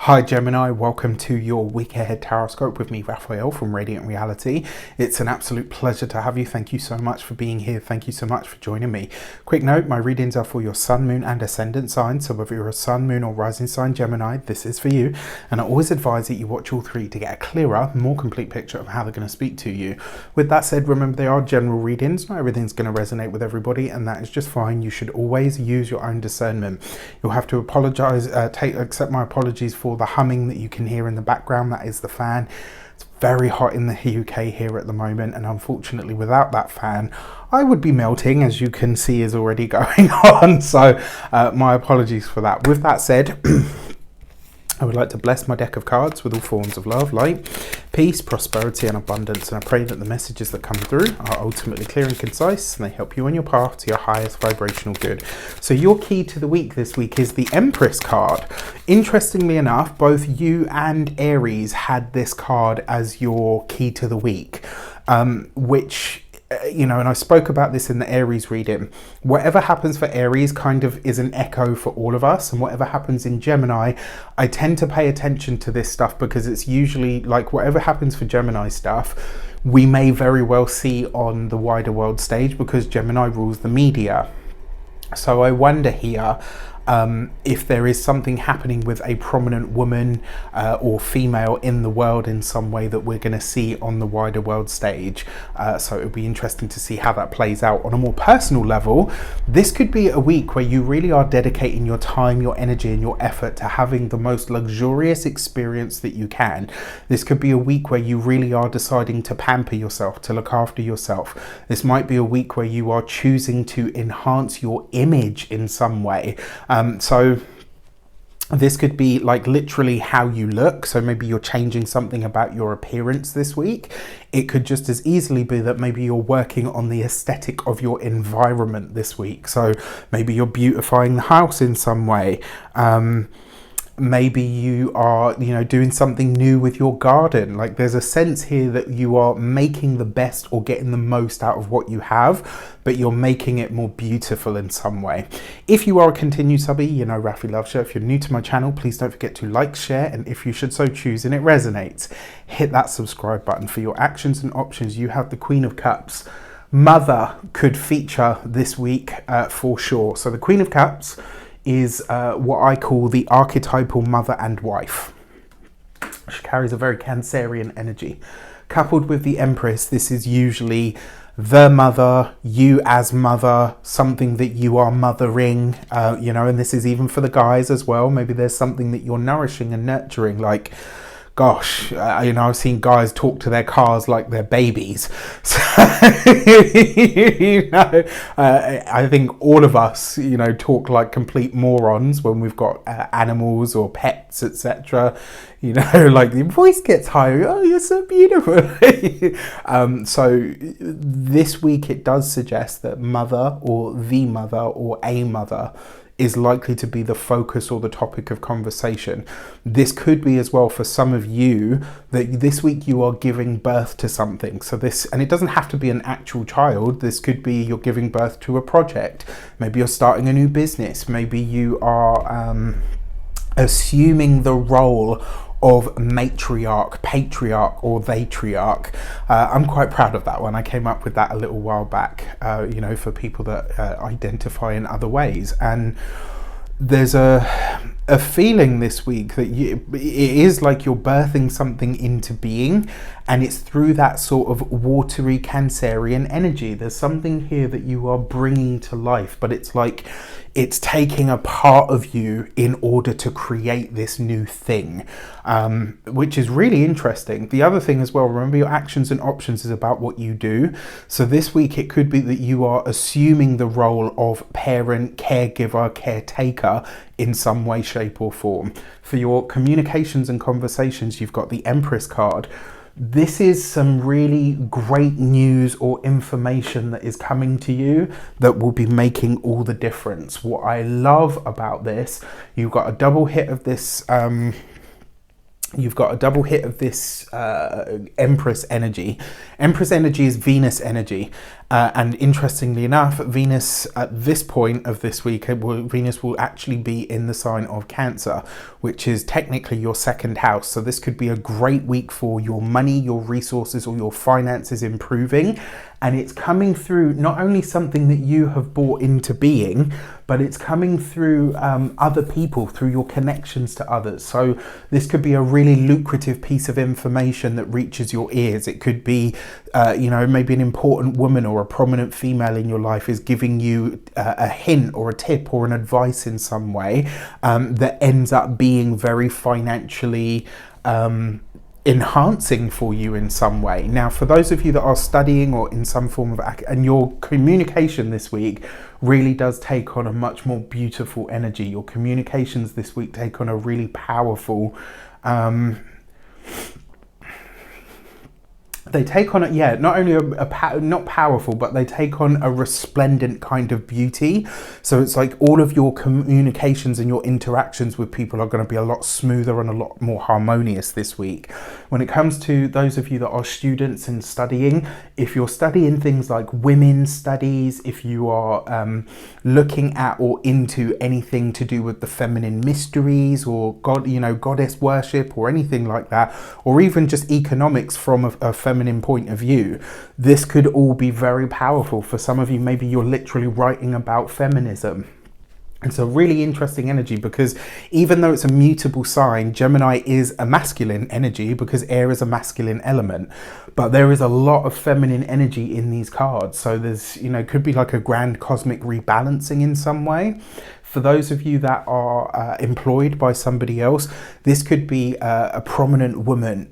Hi Gemini, welcome to your week ahead tarot with me, Raphael from Radiant Reality. It's an absolute pleasure to have you. Thank you so much for being here. Thank you so much for joining me. Quick note, my readings are for your sun, moon and ascendant sign. So whether you're a sun, moon or rising sign Gemini, this is for you. And I always advise that you watch all three to get a clearer, more complete picture of how they're going to speak to you. With that said, remember they are general readings. Not everything's going to resonate with everybody, and that is just fine. You should always use your own discernment. You'll have to apologize, accept my apologies for the humming that you can hear in the background. That is the fan. It's very hot in the UK here at the moment, and unfortunately without that fan I would be melting, as you can see is already going on. So my apologies for that. With that said, I would like to bless my deck of cards with all forms of love, light, peace, prosperity and abundance, and I pray that the messages that come through are ultimately clear and concise, and they help you on your path to your highest vibrational good. So your key to the week this week is the Empress card. Interestingly enough, both you and Aries had this card as your key to the week, which, you know, and I spoke about this in the Aries reading. Whatever happens for Aries kind of is an echo for all of us, and whatever happens in Gemini, I tend to pay attention to this stuff because it's usually like whatever happens for Gemini stuff, we may very well see on the wider world stage because Gemini rules the media. So I wonder here if there is something happening with a prominent woman or female in the world in some way that we're going to see on the wider world stage. So it would be interesting to see how that plays out. On a more personal level, this could be a week where you really are dedicating your time, your energy and your effort to having the most luxurious experience that you can. This could be a week where you really are deciding to pamper yourself, to look after yourself. This might be a week where you are choosing to enhance your image in some way. So this could be like literally how you look. So maybe you're changing something about your appearance this week. It could just as easily be that maybe you're working on the aesthetic of your environment this week. So maybe you're beautifying the house in some way. Maybe you are, you know, doing something new with your garden. Like there's a sense here that you are making the best or getting the most out of what you have, but you're making it more beautiful in some way. If you are a continued subby, you know Rafi loves you. If you're new to my channel, please don't forget to like, share, and if you should so choose and it resonates, hit that subscribe button. For your actions and options, you have the Queen of Cups. Mother could feature this week for sure. So the Queen of Cups is what I call the archetypal mother and wife. She carries a very Cancerian energy. Coupled with the Empress, this is usually the mother, you as mother, something that you are mothering, you know, and this is even for the guys as well. Maybe there's something that you're nourishing and nurturing, like, gosh, you know, I've seen guys talk to their cars like they're babies. So, you know, I think all of us, you know, talk like complete morons when we've got animals or pets, etc. You know, like the voice gets higher. Oh, you're so beautiful. So this week it does suggest that mother or the mother or a mother is likely to be the focus or the topic of conversation. This could be as well for some of you that this week you are giving birth to something. So this, and it doesn't have to be an actual child. This could be you're giving birth to a project. Maybe you're starting a new business. Maybe you are assuming the role of matriarch, patriarch or matriarch. I'm quite proud of that one. I came up with that a little while back, you know, for people that identify in other ways. And there's a feeling this week that it is like you're birthing something into being, and it's through that sort of watery Cancerian energy. There's something here that you are bringing to life, but it's like it's taking a part of you in order to create this new thing, which is really interesting. The other thing as well, remember your actions and options is about what you do. So this week it could be that you are assuming the role of parent, caregiver, caretaker in some way, shape or form. For your communications and conversations, you've got the Empress card. This is some really great news or information that is coming to you that will be making all the difference. What I love about this, you've got a double hit of this Empress energy. Empress energy is Venus energy, And interestingly enough, Venus at this point of this week, Venus will actually be in the sign of Cancer, which is technically your second house. So this could be a great week for your money, your resources, or your finances improving. And it's coming through not only something that you have brought into being, but it's coming through other people, through your connections to others. So this could be a really lucrative piece of information that reaches your ears. It could be, maybe an important woman or a prominent female in your life is giving you a hint or a tip or an advice in some way that ends up being very financially enhancing for you in some way. Now, for those of you that are studying or in some form of, and your communication this week really does take on a much more beautiful energy. Your communications this week take on a really powerful, they take on not only not powerful, but they take on a resplendent kind of beauty. So it's like all of your communications and your interactions with people are going to be a lot smoother and a lot more harmonious this week. When it comes to those of you that are students and studying, if you're studying things like women's studies, if you are looking at or into anything to do with the feminine mysteries or goddess worship or anything like that, or even just economics from a feminine point of view, this could all be very powerful. For some of you, maybe you're literally writing about feminism. It's a really interesting energy because even though it's a mutable sign, Gemini is a masculine energy because air is a masculine element, but there is a lot of feminine energy in these cards. So there's, could be like a grand cosmic rebalancing in some way. For those of you that are employed by somebody else, this could be a prominent woman,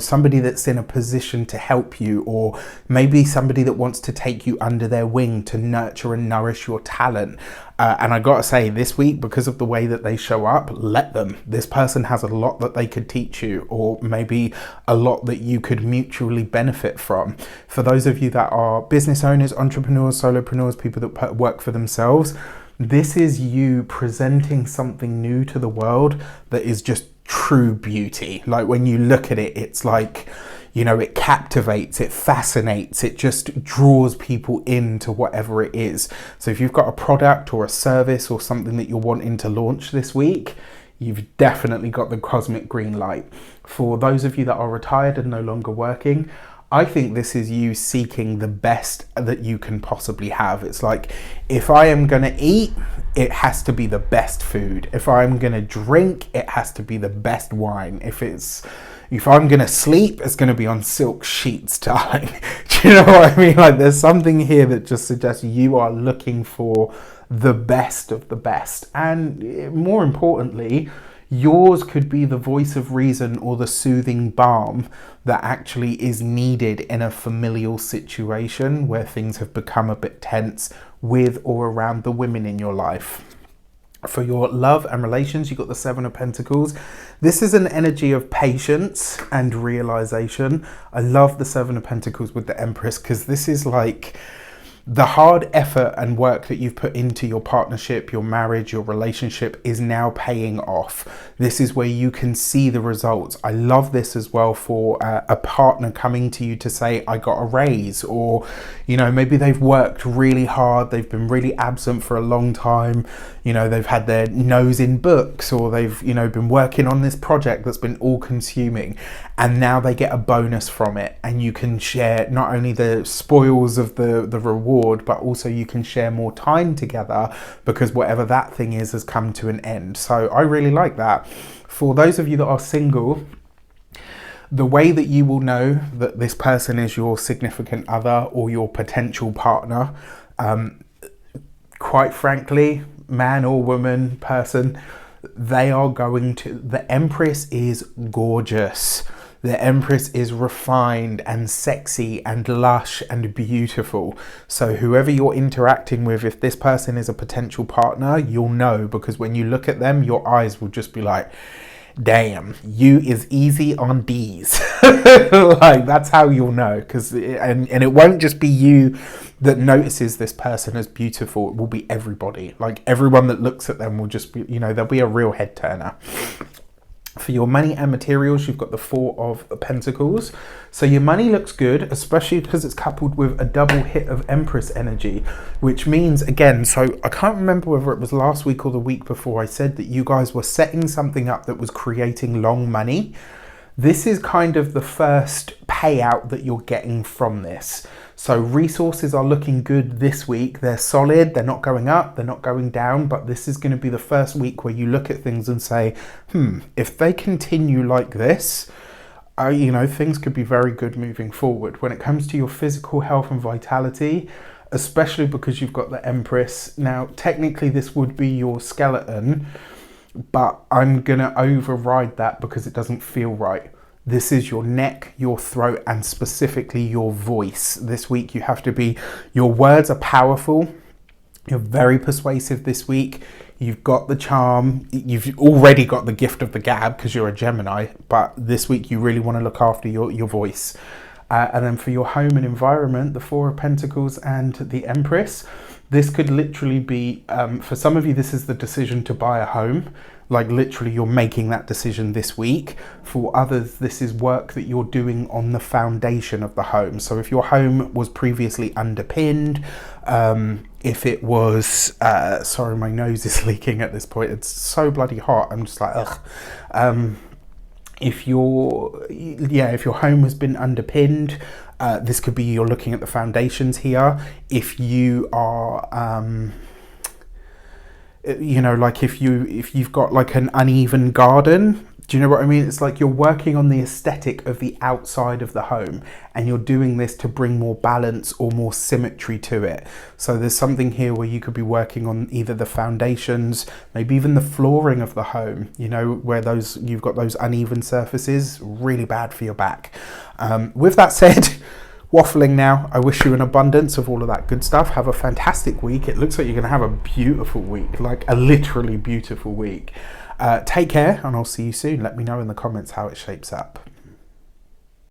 somebody that's in a position to help you, or maybe somebody that wants to take you under their wing to nurture and nourish your talent. And I gotta say, this week, because of the way that they show up, let them. This person has a lot that they could teach you, or maybe a lot that you could mutually benefit from. For those of you that are business owners, entrepreneurs, solopreneurs, people that work for themselves, this is you presenting something new to the world that is just true beauty. Like when you look at it, it's like, it captivates, it fascinates, it just draws people into whatever it is. So if you've got a product or a service or something that you're wanting to launch this week, you've definitely got the cosmic green light. For those of you that are retired and no longer working, I think this is you seeking the best that you can possibly have. It's like, if I am going to eat, it has to be the best food. If I'm going to drink, it has to be the best wine. If I'm going to sleep, it's going to be on silk sheets, darling. Do you know what I mean? Like, there's something here that just suggests you are looking for the best of the best. And more importantly, yours could be the voice of reason or the soothing balm that actually is needed in a familial situation where things have become a bit tense with or around the women in your life. For your love and relations, you've got the Seven of Pentacles. This is an energy of patience and realization. I love the Seven of Pentacles with the Empress because this is like the hard effort and work that you've put into your partnership, your marriage, your relationship is now paying off. This is where you can see the results. I love this as well for a partner coming to you to say, I got a raise, or, maybe they've worked really hard. They've been really absent for a long time. They've had their nose in books, or they've, been working on this project that's been all consuming, and now they get a bonus from it. And you can share not only the spoils of the reward, but also you can share more time together because whatever that thing is has come to an end. So I really like that. For those of you that are single, the way that you will know that this person is your significant other or your potential partner, quite frankly, man or woman, person, the Empress is gorgeous. The Empress is refined and sexy and lush and beautiful. So whoever you're interacting with, if this person is a potential partner, you'll know, because when you look at them, your eyes will just be like, damn, you is easy on D's. Like, that's how you'll know. And it won't just be you that notices this person as beautiful. It will be everybody. Like, everyone that looks at them will just be, there'll be a real head turner. For For your money and materials, you've got the Four of Pentacles. So your money looks good, especially because it's coupled with a double hit of Empress energy, which means, again, so I can't remember whether it was last week or the week before, I said that you guys were setting something up that was creating long money. This is kind of the first payout that you're getting from this. So resources are looking good this week. They're solid. They're not going up. They're not going down. But this is going to be the first week where you look at things and say, if they continue like this, you know, things could be very good moving forward. When it comes to your physical health and vitality, especially because you've got the Empress. Now, technically, this would be your skeleton, but I'm going to override that because it doesn't feel right. This is your neck, your throat, and specifically your voice. This week you have to be, your words are powerful. You're very persuasive this week. You've got the charm. You've already got the gift of the gab because you're a Gemini, but this week you really want to look after your voice. And then for your home and environment, the Four of Pentacles and the Empress. This could literally be, for some of you, this is the decision to buy a home. Like literally you're making that decision this week. For others, this is work that you're doing on the foundation of the home. So if your home was previously underpinned, if it was, sorry, my nose is leaking at this point. It's so bloody hot. I'm just like, ugh. If your home has been underpinned, this could be you're looking at the foundations here. If you are, you know, like if you've got like an uneven garden, do you know what I mean? It's like you're working on the aesthetic of the outside of the home, and you're doing this to bring more balance or more symmetry to it. So there's something here where you could be working on either the foundations, maybe even the flooring of the home, you know, where you've got those uneven surfaces, really bad for your back. With that said, waffling now, I wish you an abundance of all of that good stuff. Have a fantastic week. It looks like you're going to have a beautiful week, like a literally beautiful week. Take care, and I'll see you soon. Let me know in the comments how it shapes up.